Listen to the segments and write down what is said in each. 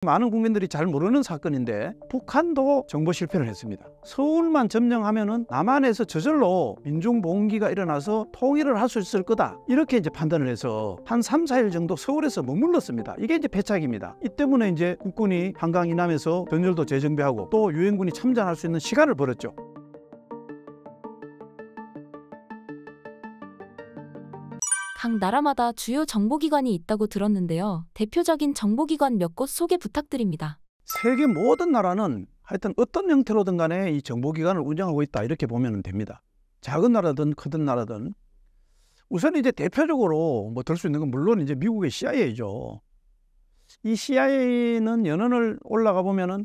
많은 국민들이 잘 모르는 사건인데 북한도 정보 실패를 했습니다. 서울만 점령하면은 남한에서 저절로 민중봉기가 일어나서 통일을 할 수 있을 거다, 이렇게 이제 판단을 해서 한 3, 4일 정도 서울에서 머물렀습니다. 이게 이제 패착입니다. 이 때문에 이제 국군이 한강 이남에서 전열도 재정비하고 또 유엔군이 참전할 수 있는 시간을 벌었죠. 각 나라마다 주요 정보기관이 있다고 들었는데요. 대표적인 정보기관 몇 곳 소개 부탁드립니다. 세계 모든 나라는 하여튼 어떤 형태로든 간에 이 정보기관을 운영하고 있다, 이렇게 보면 됩니다. 작은 나라든 크든 나라든. 우선 이제 대표적으로 뭐 들 수 있는 건 물론 이제 미국의 CIA죠. 이 CIA는 연원을 올라가 보면은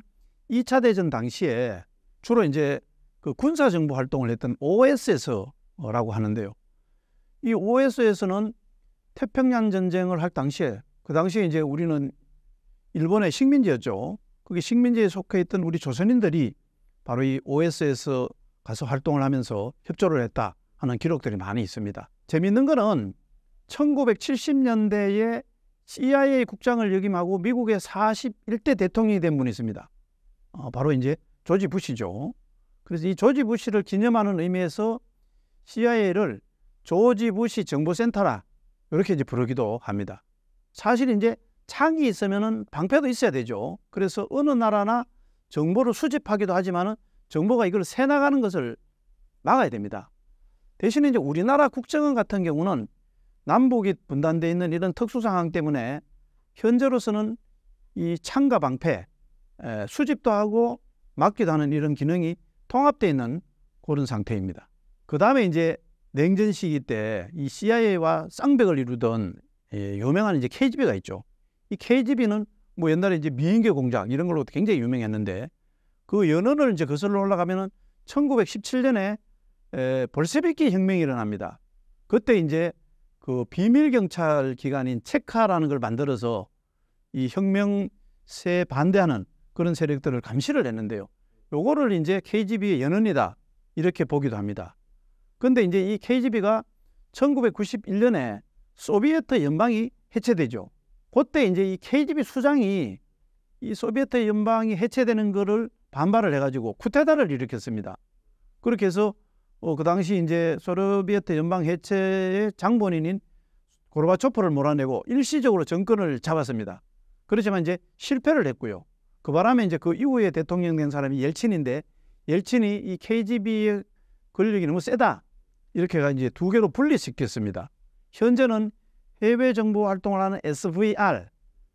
2차 대전 당시에 주로 이제 그 군사 정보 활동을 했던 OSS라고 하는데요. 이 OSS는 태평양 전쟁을 할 당시에, 그 당시에 이제 우리는 일본의 식민지였죠. 그게 식민지에 속해 있던 우리 조선인들이 바로 이 OSS 가서 활동을 하면서 협조를 했다 하는 기록들이 많이 있습니다. 재미있는 거는 1970년대에 CIA 국장을 역임하고 미국의 41대 대통령이 된 분이 있습니다. 바로 이제 조지 부시죠. 그래서 이 조지 부시를 기념하는 의미에서 CIA를 조지 부시 정보센터라 이렇게 이제 부르기도 합니다. 사실 이제 창이 있으면은 방패도 있어야 되죠. 그래서 어느 나라나 정보를 수집하기도 하지만은 정보가 이걸 새 나가는 것을 막아야 됩니다. 대신에 이제 우리나라 국정원 같은 경우는 남북이 분단되어 있는 이런 특수 상황 때문에 현재로서는 이 창과 방패 수집도 하고 막기도 하는 이런 기능이 통합되어 있는 그런 상태입니다. 그 다음에 이제 냉전 시기 때 이 CIA와 쌍벽을 이루던 유명한 이제 KGB가 있죠. 이 KGB는 뭐 옛날에 이제 미인계 공작 이런 걸로 굉장히 유명했는데, 그 연원을 이제 거슬러 올라가면은 1917년에 볼셰비키 혁명이 일어납니다. 그때 이제 그 비밀 경찰 기관인 체카라는 걸 만들어서 이 혁명세에 반대하는 그런 세력들을 감시를 했는데요. 요거를 이제 KGB의 연원이다, 이렇게 보기도 합니다. 근데 이제 이 KGB가 1991년에 소비에트 연방이 해체되죠. 그때 이제 이 KGB 수장이 이 소비에트 연방이 해체되는 거를 반발을 해가지고 쿠데타를 일으켰습니다. 그렇게 해서 그 당시 이제 소비에트 연방 해체의 장본인인 고르바초프를 몰아내고 일시적으로 정권을 잡았습니다. 그렇지만 이제 실패를 했고요. 그 바람에 이제 그 이후에 대통령 된 사람이 옐친인데, 옐친이 이 KGB의 권력이 너무 세다, 이렇게가 이제 두 개로 분리시켰습니다. 현재는 해외 정보 활동을 하는 SVR,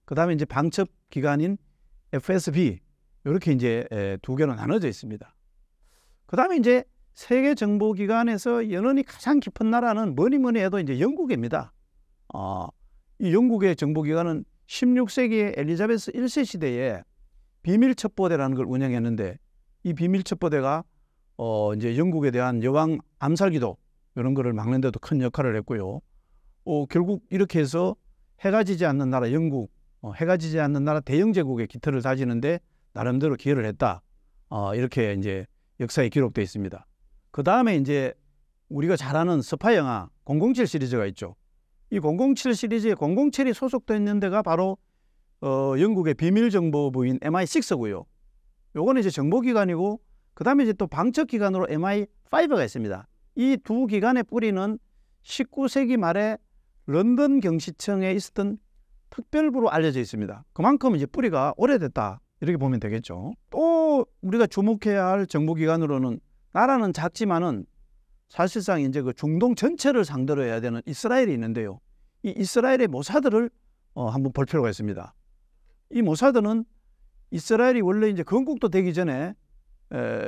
그 다음에 이제 방첩 기관인 FSB, 이렇게 이제 두 개로 나눠져 있습니다. 그 다음에 이제 세계 정보 기관에서 연원이 가장 깊은 나라는 뭐니 해도 이제 영국입니다. 이 영국의 정보 기관은 16세기의 엘리자베스 1세 시대에 비밀 첩보대라는 걸 운영했는데, 이 비밀 첩보대가 이제 영국에 대한 여왕 암살기도 이런 거를 막는 데도 큰 역할을 했고요. 결국 이렇게 해서 해가 지지 않는 나라 영국, 해가 지지 않는 나라 대영제국의 깃털을 다지는데 나름대로 기여를 했다, 이렇게 이제 역사에 기록되어 있습니다. 그 다음에 이제 우리가 잘 아는 스파 영화 007 시리즈가 있죠. 이 007 시리즈에 007이 소속되어 있는 데가 바로 영국의 비밀정보부인 MI6고요. 요거는 이제 정보기관이고, 그 다음에 이제 또 방첩기관으로 MI5가 있습니다. 이 두 기관의 뿌리는 19세기 말에 런던 경시청에 있었던 특별부로 알려져 있습니다. 그만큼 이제 뿌리가 오래됐다, 이렇게 보면 되겠죠. 또 우리가 주목해야 할 정보기관으로는, 나라는 작지만은 사실상 이제 그 중동 전체를 상대로 해야 되는 이스라엘이 있는데요. 이 이스라엘의 모사드를 한번 볼 필요가 있습니다. 이 모사드는 이스라엘이 원래 이제 건국도 되기 전에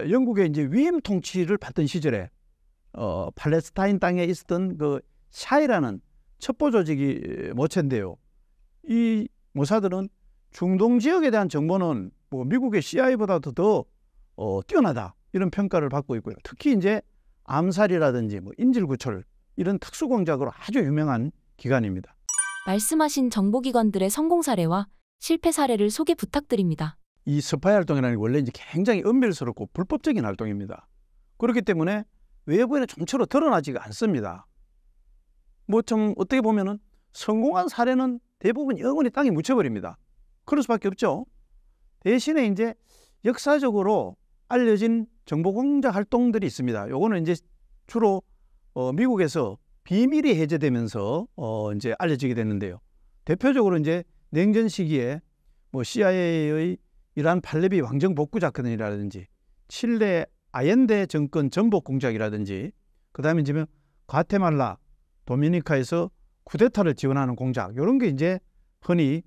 영국의 이제 위임 통치를 받던 시절에 팔레스타인 땅에 있었던 그 샤이라는 첩보 조직이 모체인데요. 이 모사드는 중동 지역에 대한 정보는 뭐 미국의 CIA보다도 더 뛰어나다, 이런 평가를 받고 있고요. 특히 이제 암살이라든지 뭐 인질구출, 이런 특수공작으로 아주 유명한 기관입니다. 말씀하신 정보기관들의 성공 사례와 실패 사례를 소개 부탁드립니다. 이 스파이 활동이라는 게 원래 이제 굉장히 은밀스럽고 불법적인 활동입니다. 그렇기 때문에 외부에는 좀처럼 드러나지가 않습니다. 뭐 좀 어떻게 보면은 성공한 사례는 대부분 영원히 땅에 묻혀버립니다. 그럴 수밖에 없죠. 대신에 이제 역사적으로 알려진 정보 공작 활동들이 있습니다. 요거는 이제 주로 미국에서 비밀이 해제되면서 이제 알려지게 됐는데요. 대표적으로 이제 냉전 시기에 뭐 CIA의 이란 팔레비 왕정 복구 작전이라든지 칠레 아옌데 정권 전복 공작이라든지 그다음에 이제 과테말라, 도미니카에서 쿠데타를 지원하는 공작 이런 게 이제 흔히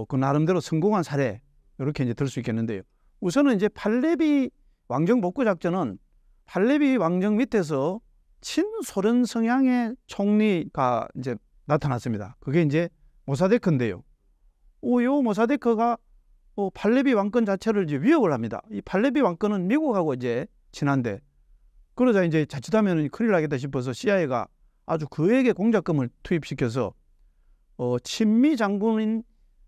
그 나름대로 성공한 사례 이렇게 이제 들 수 있겠는데요. 우선은 이제 팔레비 왕정 복구 작전은 팔레비 왕정 밑에서 친소련 성향의 총리가 이제 나타났습니다. 그게 이제 모사데크인데요. 요 모사데크가 팔레비 왕권 자체를 이제 위협을 합니다. 이 팔레비 왕권은 미국하고 이제 친한데 그러자 이제 자칫하면 큰일 나겠다 싶어서 CIA가 아주 그에게 공작금을 투입시켜서 친미 장군인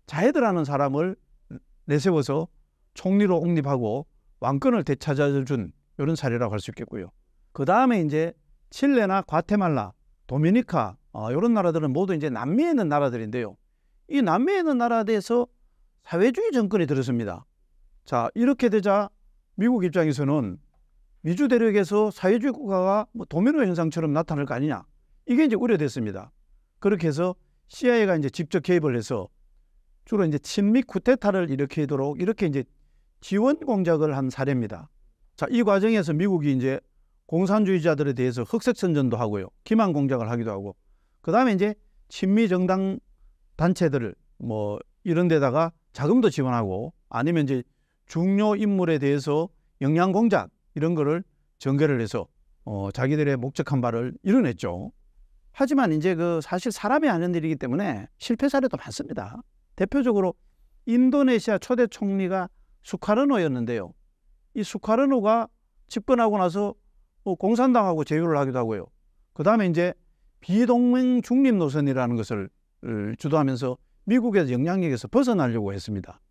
자헤드라는 사람을 내세워서 총리로 옹립하고 왕권을 되찾아준 이런 사례라고 할 수 있겠고요. 그 다음에 이제 칠레나 과테말라, 도미니카 이런 나라들은 모두 이제 남미에 있는 나라들인데요. 이 남미에 있는 나라에서 사회주의 정권이 들었습니다. 자, 이렇게 되자 미국 입장에서는 미주 대륙에서 사회주의 국가가 뭐 도미노 현상처럼 나타날 거 아니냐. 이게 이제 우려됐습니다. 그렇게 해서 CIA가 이제 직접 개입을 해서 주로 이제 친미 쿠데타를 일으키도록 이렇게 이제 지원 공작을 한 사례입니다. 자, 이 과정에서 미국이 이제 공산주의자들에 대해서 흑색 선전도 하고요. 기만 공작을 하기도 하고. 그다음에 이제 친미 정당 단체들을 뭐 이런 데다가 자금도 지원하고 아니면 이제 중요 인물에 대해서 영양 공작 이런 거를 전개를 해서 자기들의 목적한 바를 이뤄냈죠. 하지만 이제 그 사실 사람이 하는 일이기 때문에 실패 사례도 많습니다. 대표적으로 인도네시아 초대 총리가 수카르노였는데요. 이 수카르노가 집권하고 나서 공산당하고 제휴를 하기도 하고요. 그 다음에 이제 비동맹 중립 노선이라는 것을 주도하면서 미국의 영향력에서 벗어나려고 했습니다.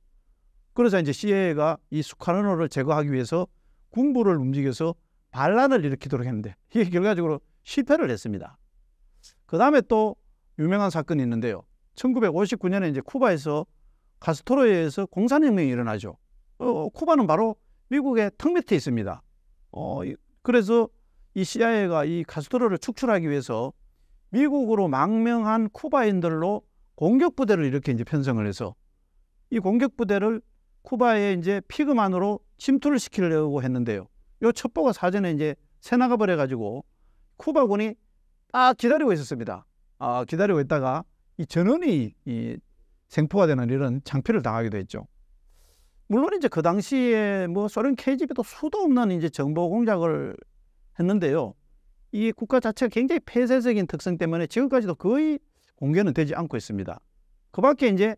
그래서 이제 CIA가 이 수카르노를 제거하기 위해서 군부를 움직여서 반란을 일으키도록 했는데 이게 결과적으로 실패를 했습니다. 그 다음에 또 유명한 사건이 있는데요. 1959년에 이제 쿠바에서 카스트로에 의해서 공산혁명이 일어나죠. 쿠바는 바로 미국의 턱 밑에 있습니다. 그래서 이 CIA가 이 카스트로를 축출하기 위해서 미국으로 망명한 쿠바인들로 공격부대를 이렇게 이제 편성을 해서 이 공격부대를 쿠바에 이제 피그만으로 침투를 시키려고 했는데요. 요 첩보가 사전에 이제 새나가 버려가지고 쿠바군이 딱 기다리고 있었습니다. 기다리고 있다가 이 전원이 이 생포가 되는 이런 창피를 당하기도 했죠. 물론 이제 그 당시에 뭐 소련 KGB도 수도 없는 이제 정보 공작을 했는데요. 이 국가 자체가 굉장히 폐쇄적인 특성 때문에 지금까지도 거의 공개는 되지 않고 있습니다. 그 밖에 이제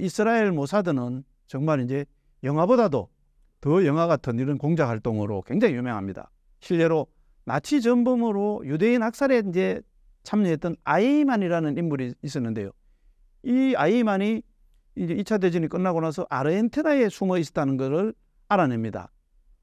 이스라엘 모사드는 정말 이제 영화보다도 더 영화 같은 이런 공작 활동으로 굉장히 유명합니다. 실례로 나치 전범으로 유대인 학살에 이제 참여했던 아이만이라는 인물이 있었는데요. 이 아이만이 이제 2차 대전이 끝나고 나서 아르헨티나에 숨어 있었다는 것을 알아냅니다.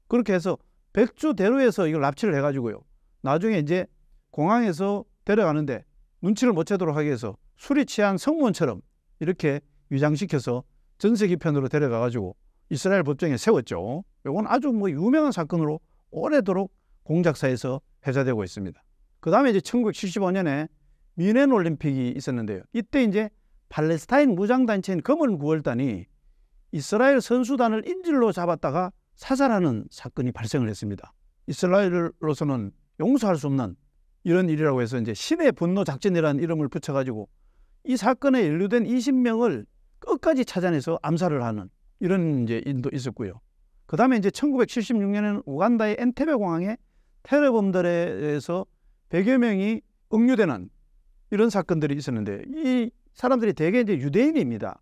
그렇게 해서 백주대로에서 이걸 납치를 해가지고요. 나중에 이제 공항에서 데려가는데 눈치를 못 채도록 하기 위해서 술이 취한 성무원처럼 이렇게 위장시켜서 전세기편으로 데려가가지고 이스라엘 법정에 세웠죠. 이건 아주 뭐 유명한 사건으로 오래도록 공작사에서 회자되고 있습니다. 그 다음에 이제 1975년에 뮌헨 올림픽이 있었는데요. 이때 이제 팔레스타인 무장단체인 검은 9월단이 이스라엘 선수단을 인질로 잡았다가 사살하는 사건이 발생을 했습니다. 이스라엘로서는 용서할 수 없는 이런 일이라고 해서 이제 신의 분노 작전이라는 이름을 붙여가지고 이 사건에 연루된 20명을 끝까지 찾아내서 암살을 하는 이런 이제 일도 있었고요. 그 다음에 이제 1976년에는 우간다의 엔테베 공항에 테러범들에 의해서 100여 명이 억류되는 이런 사건들이 있었는데 이 사람들이 대개 이제 유대인입니다.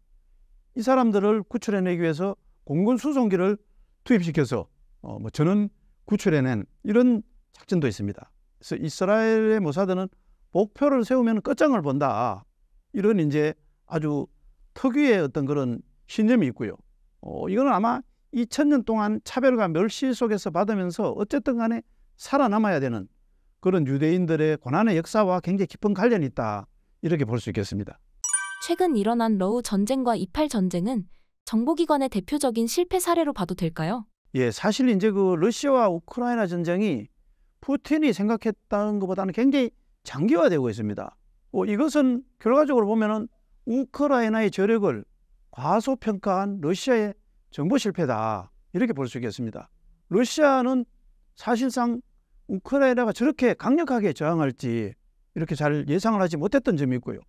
이 사람들을 구출해내기 위해서 공군 수송기를 투입시켜서 뭐 전원 구출해낸 이런 작전도 있습니다. 그래서 이스라엘의 모사드는 목표를 세우면 끝장을 본다. 이런 이제 아주 특유의 어떤 그런 신념이 있고요. 이거는 아마 2000년 동안 차별과 멸시 속에서 받으면서 어쨌든 간에 살아남아야 되는 그런 유대인들의 고난의 역사와 굉장히 깊은 관련이 있다. 이렇게 볼 수 있겠습니다. 최근 일어난 러우 전쟁과 28 전쟁은 정보기관의 대표적인 실패 사례로 봐도 될까요? 예, 사실 이제 그 러시아와 우크라이나 전쟁이 푸틴이 생각했다는 것보다는 굉장히 장기화되고 있습니다. 이것은 결과적으로 보면은 우크라이나의 저력을 과소평가한 러시아의 정보 실패다, 이렇게 볼 수 있겠습니다. 러시아는 사실상 우크라이나가 저렇게 강력하게 저항할지 이렇게 잘 예상을 하지 못했던 점이 있고요.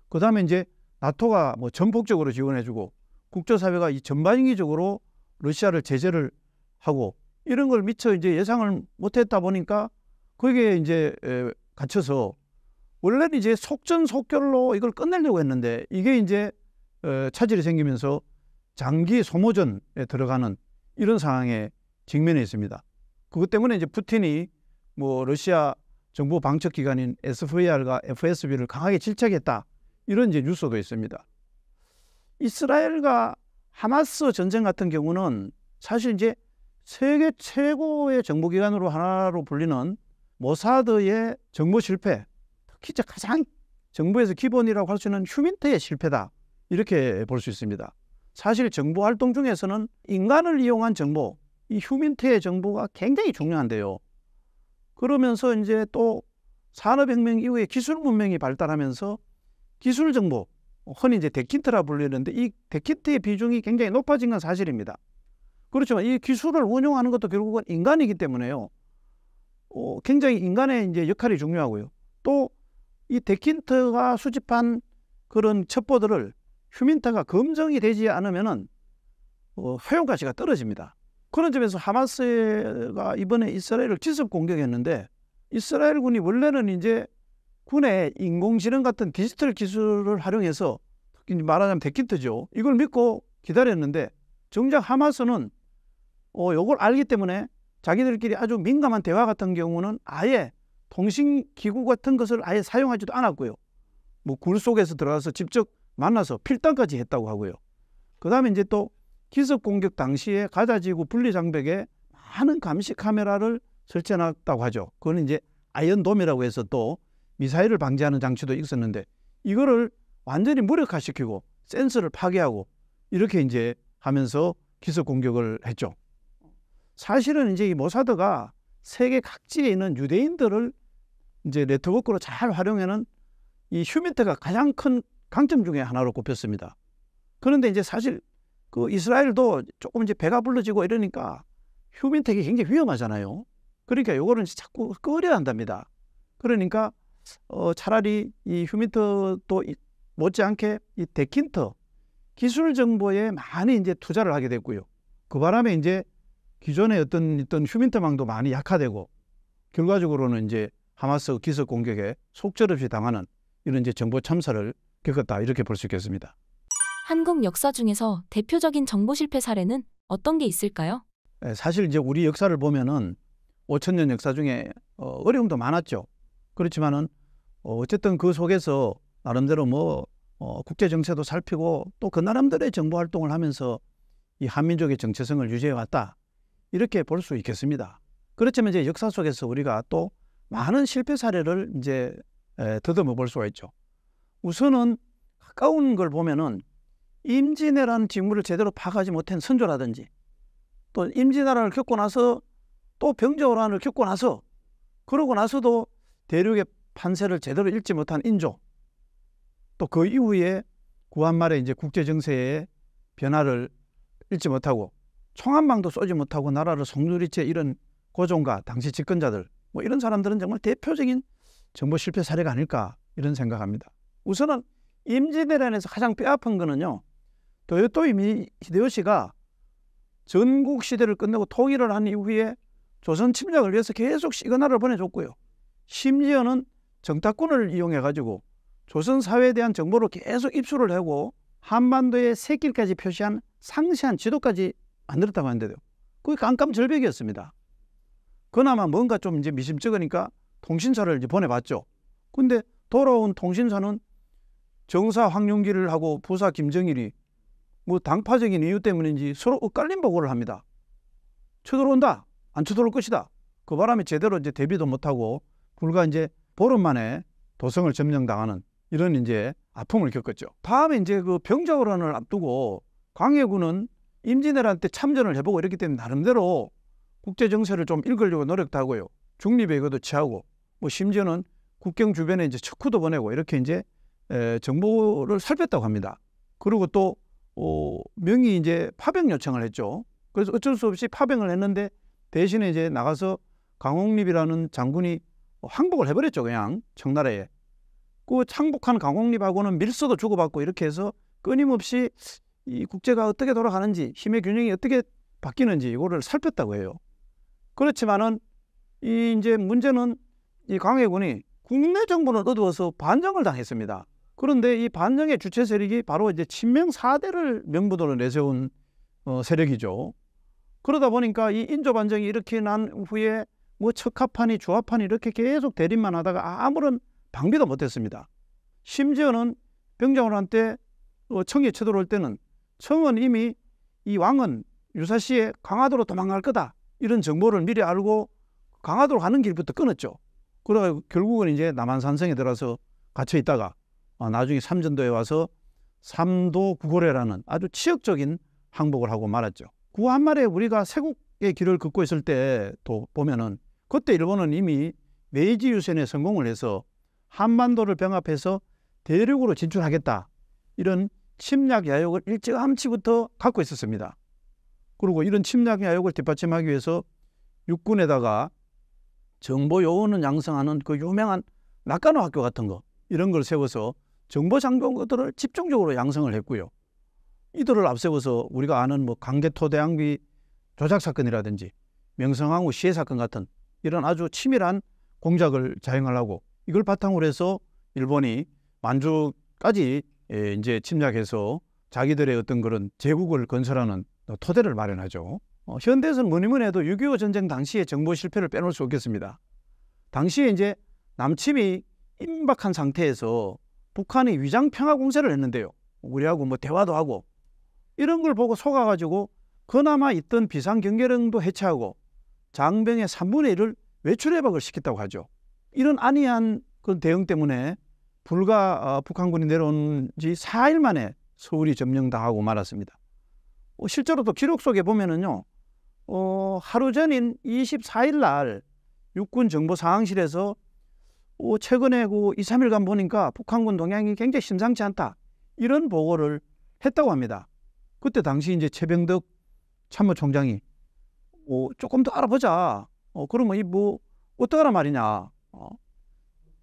그 다음에 이제 나토가 뭐 전폭적으로 지원해주고 국제사회가 이 전반기적으로 러시아를 제재를 하고 이런 걸 미처 이제 예상을 못했다 보니까 거기에 이제 갇혀서 원래는 이제 속전속결로 이걸 끝내려고 했는데 이게 이제 차질이 생기면서 장기 소모전에 들어가는 이런 상황에 직면해 있습니다. 그것 때문에 이제 푸틴이 뭐 러시아 정보 방첩 기관인 SVR과 FSB를 강하게 질책했다, 이런 이제 뉴스도 있습니다. 이스라엘과 하마스 전쟁 같은 경우는 사실 이제 세계 최고의 정보기관으로 하나로 불리는 모사드의 정보 실패, 특히 가장 정보에서 기본이라고 할 수 있는 휴민트의 실패다, 이렇게 볼 수 있습니다. 사실 정보 활동 중에서는 인간을 이용한 정보, 이 휴민트의 정보가 굉장히 중요한데요. 그러면서 이제 또 산업혁명 이후에 기술 문명이 발달하면서 기술 정보, 흔히 이제 데키트라 불리는데 이 데키트의 비중이 굉장히 높아진 건 사실입니다. 그렇지만 이 기술을 운용하는 것도 결국은 인간이기 때문에요. 굉장히 인간의 이제 역할이 중요하고요. 또 이 데키트가 수집한 그런 첩보들을 휴민트가 검증이 되지 않으면은 효용 가치가 떨어집니다. 그런 점에서 하마스가 이번에 이스라엘을 기습 공격했는데 이스라엘군이 원래는 이제 군의 인공지능 같은 디지털 기술을 활용해서 특히 말하자면 데키트죠. 이걸 믿고 기다렸는데 정작 하마스는 이걸 알기 때문에 자기들끼리 아주 민감한 대화 같은 경우는 아예 통신기구 같은 것을 아예 사용하지도 않았고요. 뭐 굴 속에서 들어가서 직접 만나서 필담까지 했다고 하고요. 그 다음에 이제 또 기습 공격 당시에 가자지구 분리장벽에 많은 감시 카메라를 설치해놨다고 하죠. 그건 이제 아이언돔이라고 해서 또 미사일을 방지하는 장치도 있었는데 이거를 완전히 무력화시키고 센서를 파괴하고 이렇게 이제 하면서 기습 공격을 했죠. 사실은 이제 이 모사드가 세계 각지에 있는 유대인들을 이제 네트워크로 잘 활용하는 이 휴민트가 가장 큰 강점 중에 하나로 꼽혔습니다. 그런데 이제 사실 그 이스라엘도 조금 이제 배가 불러지고 이러니까 휴민트가 굉장히 위험하잖아요. 그러니까 요거는 자꾸 꺼려야 한답니다. 그러니까 차라리 이 휴민트도 못지않게 이 데킨트 기술 정보에 많이 이제 투자를 하게 됐고요. 그 바람에 이제 기존의 어떤 휴민트망도 많이 약화되고 결과적으로는 이제 하마스 기습 공격에 속절없이 당하는 이런 이제 정보 참사를 겪었다, 이렇게 볼 수 있겠습니다. 한국 역사 중에서 대표적인 정보 실패 사례는 어떤 게 있을까요? 사실 이제 우리 역사를 보면은 5,000년 역사 중에 어려움도 많았죠. 그렇지만은 어쨌든 그 속에서 나름대로 뭐 국제 정세도 살피고 또 그 나름대로의 정보 활동을 하면서 이 한민족의 정체성을 유지해 왔다, 이렇게 볼 수 있겠습니다. 그렇지만 이제 역사 속에서 우리가 또 많은 실패 사례를 이제 더듬어 볼 수가 있죠. 우선은 가까운 걸 보면은 임진왜란 징후를 제대로 파악하지 못한 선조라든지 또 임진왜란을 겪고 나서 또 병자호란을 겪고 나서 그러고 나서도 대륙의 판세를 제대로 읽지 못한 인조, 또 그 이후에 구한 말에 이제 국제 정세의 변화를 읽지 못하고 총한방도 쏘지 못하고 나라를 송두리째 이런 고종과 당시 집권자들, 뭐 이런 사람들은 정말 대표적인 정보 실패 사례가 아닐까, 이런 생각합니다. 우선은 임진왜란에서 가장 뼈아픈 거는요, 도요토미 히데요시가 전국 시대를 끝내고 통일을 한 이후에 조선 침략을 위해서 계속 시그널을 보내줬고요. 심지어는 정탁군을 이용해 가지고 조선 사회에 대한 정보를 계속 입수를 하고 한반도의 샛길까지 표시한 상세한 지도까지 만들었다고 하는데요. 그게 깜깜절벽이었습니다. 그나마 뭔가 좀 이제 미심쩍으니까 통신사를 이제 보내봤죠. 근데 돌아온 통신사는 정사 황룡기를 하고 부사 김정일이 뭐 당파적인 이유 때문인지 서로 엇갈린 보고를 합니다. 쳐들어온다, 안 쳐들어올 것이다. 그 바람에 제대로 이제 대비도 못하고 불과 이제 보름 만에 도성을 점령당하는 이런 이제 아픔을 겪었죠. 다음에 이제 그 병자호란을 앞두고 광해군은 임진왜란 때 참전을 해보고 이렇기 때문에 나름대로 국제 정세를 좀 읽으려고 노력도 하고요. 중립외교도 취하고 뭐 심지어는 국경 주변에 이제 척후도 보내고 이렇게 이제 정보를 살폈다고 합니다. 그리고 또 명의 이제 파병 요청을 했죠. 그래서 어쩔 수 없이 파병을 했는데 대신에 이제 나가서 강홍립이라는 장군이 항복을 해버렸죠. 그냥 청나라에. 그 항복한 강홍립하고는 밀서도 주고받고 이렇게 해서 끊임없이 이 국제가 어떻게 돌아가는지 힘의 균형이 어떻게 바뀌는지 이거를 살폈다고 해요. 그렇지만은 이제 문제는 이 광해군이 국내 정보를 어두워서 반정을 당했습니다. 그런데 이 반정의 주체 세력이 바로 이제 친명 4대를 명분으로 내세운 세력이죠. 그러다 보니까 이 인조 반정이 이렇게 난 후에 뭐 척합하니 주합하니 이렇게 계속 대립만 하다가 아무런 방비도 못했습니다. 심지어는 병자호란 때 청에 쳐들어올 때는 청은 이미 이 왕은 유사시에 강화도로 도망갈 거다 이런 정보를 미리 알고 강화도로 가는 길부터 끊었죠. 그러다 결국은 이제 남한산성에 들어서 갇혀 있다가 나중에 삼전도에 와서 삼도 구고래라는 아주 치욕적인 항복을 하고 말았죠. 그 한말에 우리가 세국의 길을 걷고 있을 때도 보면은 그때 일본은 이미 메이지 유sen에 성공을 해서 한반도를 병합해서 대륙으로 진출하겠다 이런 침략 야욕을 일찌감치부터 갖고 있었습니다. 그리고 이런 침략 야욕을 뒷받침하기 위해서 육군에다가 정보 요원을 양성하는 그 유명한 낙관호 학교 같은 거 이런 걸 세워서 정보 장교들을 집중적으로 양성을 했고요. 이들을 앞세워서 우리가 아는 뭐 강개토대왕비 조작 사건이라든지 명성황후 시해 사건 같은 이런 아주 치밀한 공작을 자행하려고 이걸 바탕으로 해서 일본이 만주까지 이제 침략해서 자기들의 어떤 그런 제국을 건설하는 토대를 마련하죠. 현대에서는 뭐니 해도 6.25 전쟁 당시의 정보 실패를 빼놓을 수 없겠습니다. 당시에 이제 남침이 임박한 상태에서 북한이 위장 평화 공세를 했는데요. 우리하고 뭐 대화도 하고 이런 걸 보고 속아가지고 그나마 있던 비상경계령도 해체하고 장병의 3분의 1을 외출해박을 시켰다고 하죠. 이런 안이한 그 대응 때문에 불과 북한군이 내려온 지 4일 만에 서울이 점령당하고 말았습니다. 실제로도 기록 속에 보면은요, 하루 전인 24일 날 육군 정보상황실에서 최근에 그 2, 3일간 보니까 북한군 동향이 굉장히 심상치 않다. 이런 보고를 했다고 합니다. 그때 당시 이제 최병덕 참모총장이 조금 더 알아보자. 그러면 이 뭐 어떡하란 말이냐.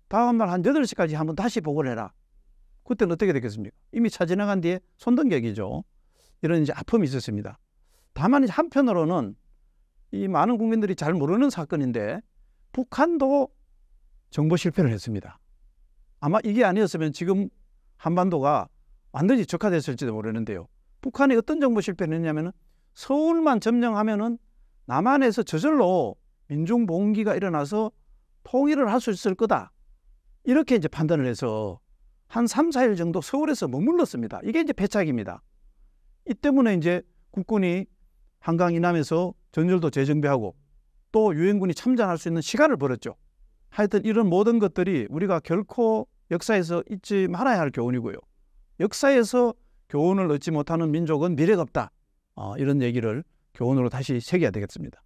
다음날 한 8시까지 한번 다시 보고를 해라. 그때는 어떻게 됐겠습니까? 이미 차 지나간 뒤에 손등격이죠. 이런 이제 아픔이 있었습니다. 다만 한편으로는 이 많은 국민들이 잘 모르는 사건인데 북한도 정보 실패를 했습니다. 아마 이게 아니었으면 지금 한반도가 완전히 적화됐을지도 모르는데요. 북한이 어떤 정보 실패를 했냐면은 서울만 점령하면은 남한에서 저절로 민중봉기가 일어나서 통일을 할 수 있을 거다. 이렇게 이제 판단을 해서 한 3, 4일 정도 서울에서 머물렀습니다. 이게 이제 패착입니다. 이 때문에 이제 국군이 한강 이남에서 전열도 재정비하고 또 유엔군이 참전할 수 있는 시간을 벌었죠. 하여튼 이런 모든 것들이 우리가 결코 역사에서 잊지 말아야 할 교훈이고요. 역사에서 교훈을 얻지 못하는 민족은 미래가 없다. 이런 얘기를 교훈으로 다시 새겨야 되겠습니다.